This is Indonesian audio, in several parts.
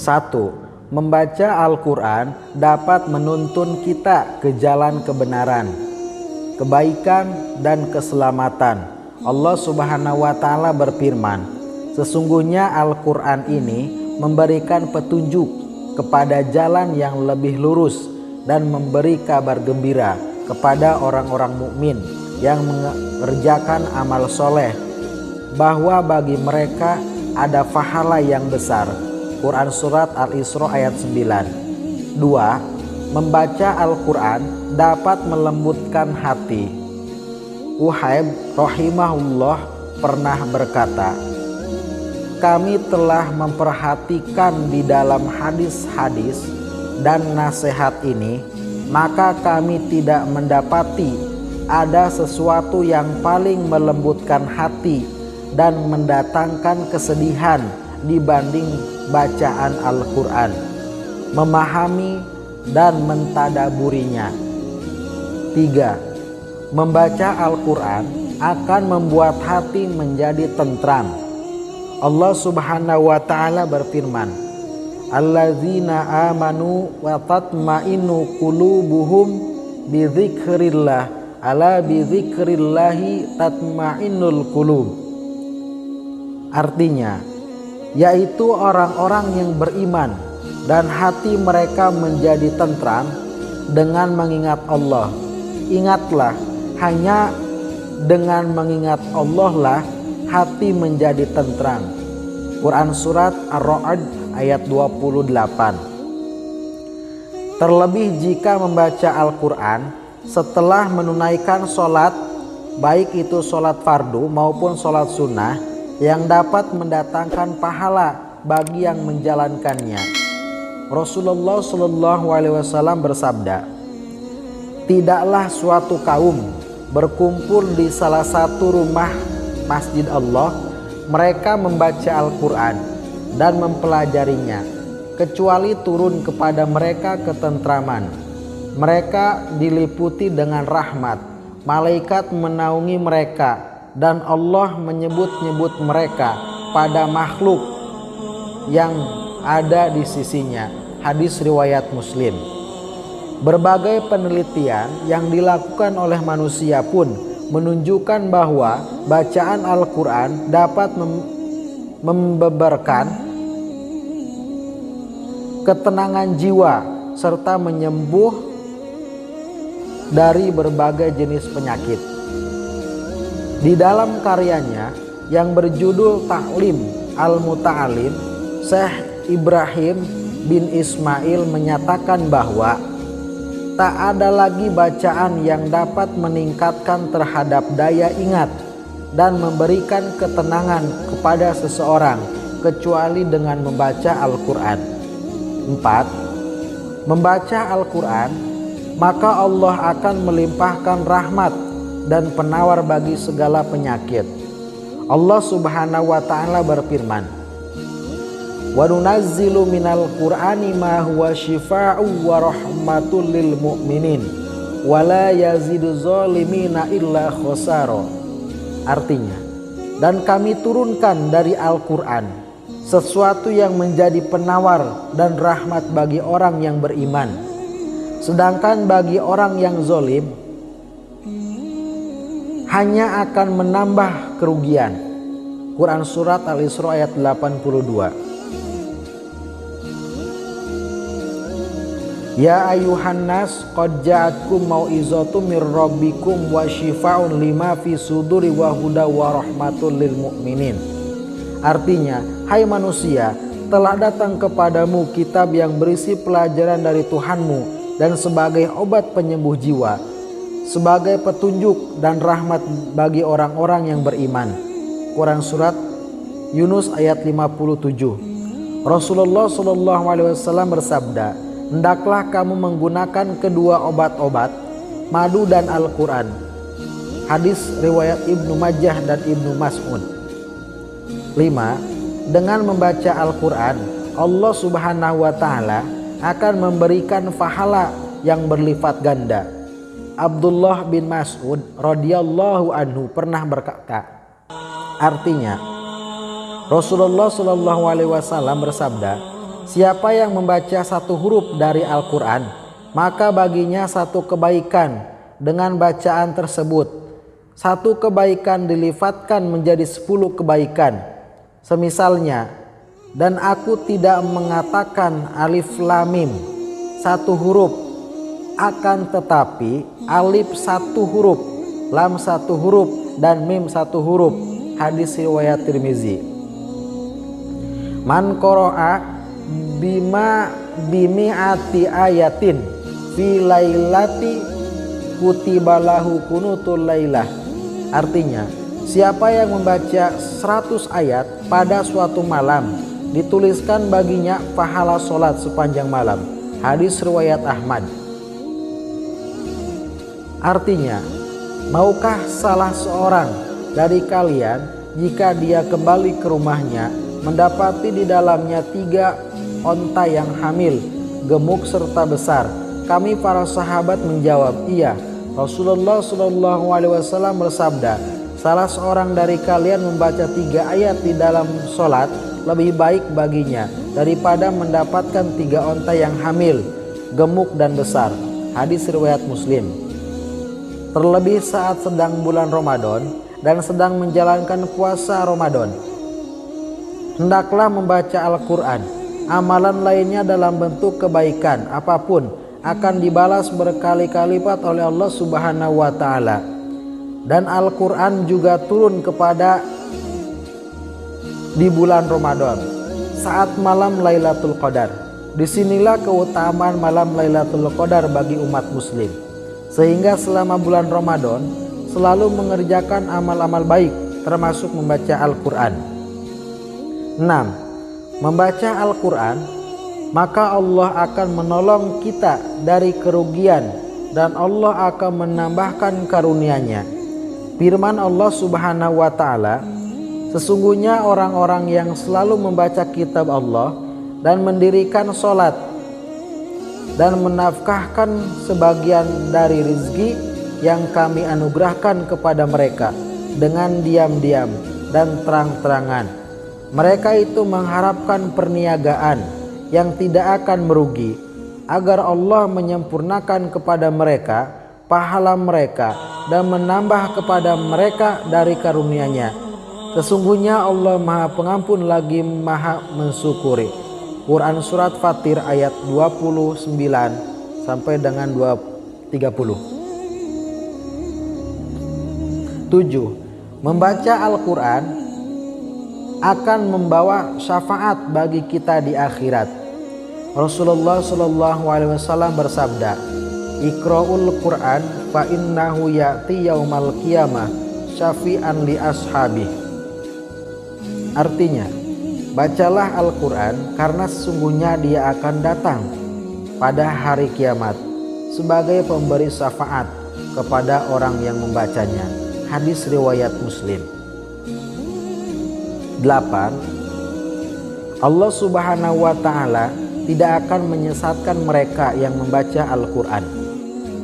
1. Membaca Al-Quran dapat menuntun kita ke jalan kebenaran, kebaikan, dan keselamatan. Allah Subhanahu wa Ta'ala berfirman, sesungguhnya Al-Quran ini memberikan petunjuk kepada jalan yang lebih lurus dan memberi kabar gembira kepada orang-orang mukmin yang mengerjakan amal soleh, bahwa bagi mereka ada pahala yang besar. Quran Surat Al-Isra ayat 9. 2. Membaca Al-Quran dapat melembutkan hati. Uhaib rahimahullah pernah berkata, kami telah memperhatikan di dalam hadis-hadis dan nasihat ini, maka kami tidak mendapati ada sesuatu yang paling melembutkan hati dan mendatangkan kesedihan dibanding bacaan Al-Quran, memahami dan mentadaburinya. 3. Membaca Al-Quran akan membuat hati menjadi tentram. Allah Subhanahu wa Ta'ala berfirman, alladzina amanu wa tatma'innu qulubuhum bi dzikrillah, ala bi dzikrillahi tatma'innul qulub. Artinya, yaitu orang-orang yang beriman dan hati mereka menjadi tentram dengan mengingat Allah. Ingatlah, hanya dengan mengingat Allah lah hati menjadi tentram. Quran Surat Ar-Ra'd ayat 28. Terlebih jika membaca Al-Quran setelah menunaikan sholat, baik itu sholat fardu maupun sholat sunnah, yang dapat mendatangkan pahala bagi yang menjalankannya. Rasulullah SAW bersabda, tidaklah suatu kaum berkumpul di salah satu rumah masjid Allah, mereka membaca Al-Quran dan mempelajarinya, kecuali turun kepada mereka ketentraman. Mereka diliputi dengan rahmat, malaikat menaungi mereka, dan Allah menyebut-nyebut mereka pada makhluk yang ada di sisinya. Hadis riwayat Muslim. Berbagai penelitian yang dilakukan oleh manusia pun menunjukkan bahwa bacaan Al-Quran dapat membeberkan ketenangan jiwa serta menyembuh dari berbagai jenis penyakit. Di dalam karyanya yang berjudul Ta'lim Al-Muta'alim, Syekh Ibrahim bin Ismail menyatakan bahwa tak ada lagi bacaan yang dapat meningkatkan terhadap daya ingat dan memberikan ketenangan kepada seseorang kecuali dengan membaca Al-Quran. 4. Membaca Al-Quran, maka Allah akan melimpahkan rahmat dan penawar bagi segala penyakit. Allah Subhanahu wa Ta'ala berfirman, wa nunazzilu minal qur'ani ma huwa shifaa'u wa rahmatul lil mu'minin wa la yazidu zalimina illa khosaro. Artinya, dan kami turunkan dari Al-Quran sesuatu yang menjadi penawar dan rahmat bagi orang yang beriman, sedangkan bagi orang yang zalim hanya akan menambah kerugian. Quran Surat Al-Isra ayat 82. Ya ayuhan nas qad ja'atkum mau'izatum mir rabbikum wa shifaa'un lima fi suduri wa huda wa rahmatul lil mu'minin. Artinya, hai manusia, telah datang kepadamu kitab yang berisi pelajaran dari Tuhanmu dan sebagai obat penyembuh jiwa, sebagai petunjuk dan rahmat bagi orang-orang yang beriman. Quran Surat Yunus ayat 57. Rasulullah SAW bersabda, hendaklah kamu menggunakan kedua obat-obat, madu dan Al-Quran. Hadis riwayat Ibnu Majah dan Ibnu Mas'ud. 5. Dengan membaca Al-Quran, Allah Subhanahu wa Ta'ala akan memberikan pahala yang berlipat ganda. Abdullah bin Mas'ud radhiyallahu anhu pernah berkata, artinya Rasulullah SAW bersabda, Siapa yang membaca satu huruf dari Al-Quran, maka baginya satu kebaikan dengan bacaan tersebut. Satu kebaikan dilifatkan menjadi 10 kebaikan. Semisalnya, dan aku tidak mengatakan alif lam mim satu huruf, akan tetapi alif satu huruf, lam satu huruf, dan mim satu huruf. Hadis riwayat Tirmizi. Man qara'a bimi'ati ayatin fi lailati kutibalahu kunutul lailah. Artinya, siapa yang membaca 100 ayat pada suatu malam, dituliskan baginya pahala sholat sepanjang malam. Hadis riwayat Ahmad. Artinya, maukah salah seorang dari kalian jika dia kembali ke rumahnya mendapati di dalamnya 3 onta yang hamil, gemuk serta besar? Kami para sahabat menjawab, iya. Rasulullah SAW bersabda, salah seorang dari kalian membaca 3 ayat di dalam sholat lebih baik baginya daripada mendapatkan 3 onta yang hamil, gemuk dan besar. Hadis riwayat Muslim. Terlebih saat sedang bulan Ramadan dan sedang menjalankan puasa Ramadan, hendaklah membaca Al-Quran. Amalan lainnya dalam bentuk kebaikan apapun akan dibalas berkali-kali lipat oleh Allah Subhanahu wa Ta'ala. Dan Al-Quran juga turun kepada di bulan Ramadan saat malam Lailatul Qadar. Disinilah keutamaan malam Lailatul Qadar bagi umat muslim, sehingga selama bulan Ramadan selalu mengerjakan amal-amal baik termasuk membaca Al-Quran. 6. Membaca Al-Quran, maka Allah akan menolong kita dari kerugian dan Allah akan menambahkan karunia-Nya. Firman Allah Subhanahu wa Ta'ala, sesungguhnya orang-orang yang selalu membaca kitab Allah dan mendirikan sholat dan menafkahkan sebagian dari rizki yang kami anugerahkan kepada mereka dengan diam-diam dan terang-terangan. Mereka itu mengharapkan perniagaan yang tidak akan merugi, agar Allah menyempurnakan kepada mereka pahala mereka dan menambah kepada mereka dari karunia-Nya. Sesungguhnya Allah Maha Pengampun lagi Maha Mensyukuri. Quran Surat Fatir ayat 29 sampai dengan 30. 7. Membaca Al-Quran akan membawa syafaat bagi kita di akhirat. Rasulullah SAW bersabda, Iqra'ul Quran fa innahu ya'ti yaumal qiyamah syafi'an li ashabih. Artinya, bacalah Al-Quran karena sesungguhnya dia akan datang pada hari kiamat sebagai pemberi syafaat kepada orang yang membacanya. Hadis riwayat Muslim. 8. Allah Subhanahu wa Ta'ala tidak akan menyesatkan mereka yang membaca Al-Quran.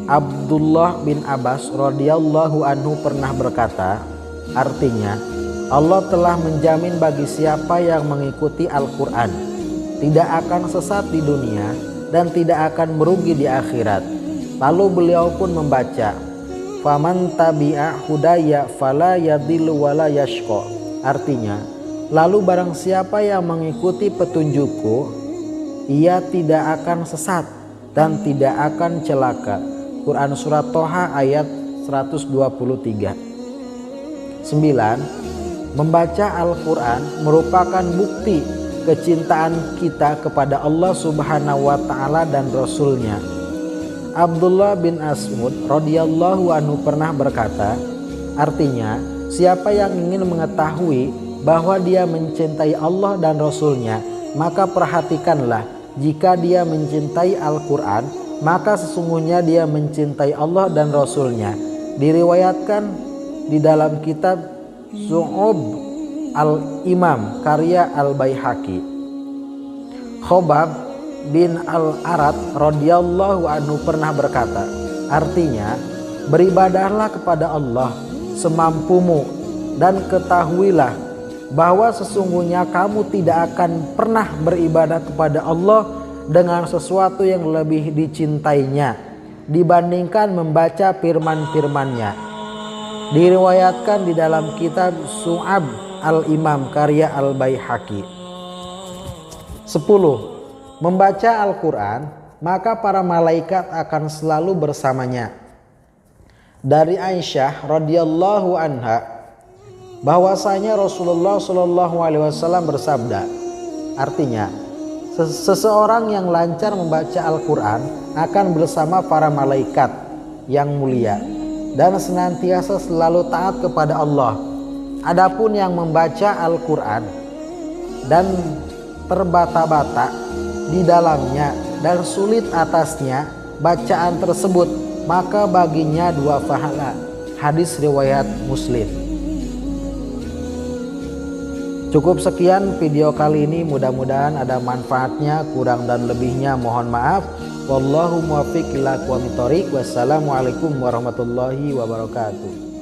Abdullah bin Abbas radhiyallahu anhu pernah berkata, artinya, Allah telah menjamin bagi siapa yang mengikuti Al-Quran tidak akan sesat di dunia dan tidak akan merugi di akhirat. Lalu beliau pun membaca, faman tabi'a hudaya fala yadhillu wala yashqa. Artinya, lalu barang siapa yang mengikuti petunjukku, ia tidak akan sesat dan tidak akan celaka. Quran Surat Toha ayat 123. 9. Membaca Al-Quran merupakan bukti kecintaan kita kepada Allah Subhanahu wa Ta'ala dan Rasul-Nya. Abdullah bin As'ud radhiyallahu anhu pernah berkata, artinya, siapa yang ingin mengetahui bahwa dia mencintai Allah dan Rasul-Nya, maka perhatikanlah, jika dia mencintai Al-Quran, maka sesungguhnya dia mencintai Allah dan Rasul-Nya. Diriwayatkan di dalam kitab Su'ub Al-Imam karya Al-Baihaqi. Khobab bin Al-Arad radhiyallahu anhu pernah berkata, artinya, beribadahlah kepada Allah semampumu dan ketahuilah bahwa sesungguhnya kamu tidak akan pernah beribadah kepada Allah dengan sesuatu yang lebih dicintainya dibandingkan membaca firman-firman-Nya. Diriwayatkan di dalam kitab Su'ab Al-Imam karya Al-Baihaqi. 10. Membaca Al-Quran, maka para malaikat akan selalu bersamanya. Dari Aisyah radhiyallahu anha bahwasanya Rasulullah Shallallahu alaihi wasallam bersabda, artinya seseorang yang lancar membaca Al-Quran akan bersama para malaikat yang mulia dan senantiasa selalu taat kepada Allah. Adapun yang membaca Al-Quran dan terbata-bata di dalamnya dan sulit atasnya bacaan tersebut, maka baginya 2 pahala. Hadis riwayat Muslim. Cukup sekian video kali ini, mudah-mudahan ada manfaatnya, kurang dan lebihnya mohon maaf. Wallahu muwaffiq ila aqwamit thoriq. Wassalamualaikum warahmatullahi wabarakatuh.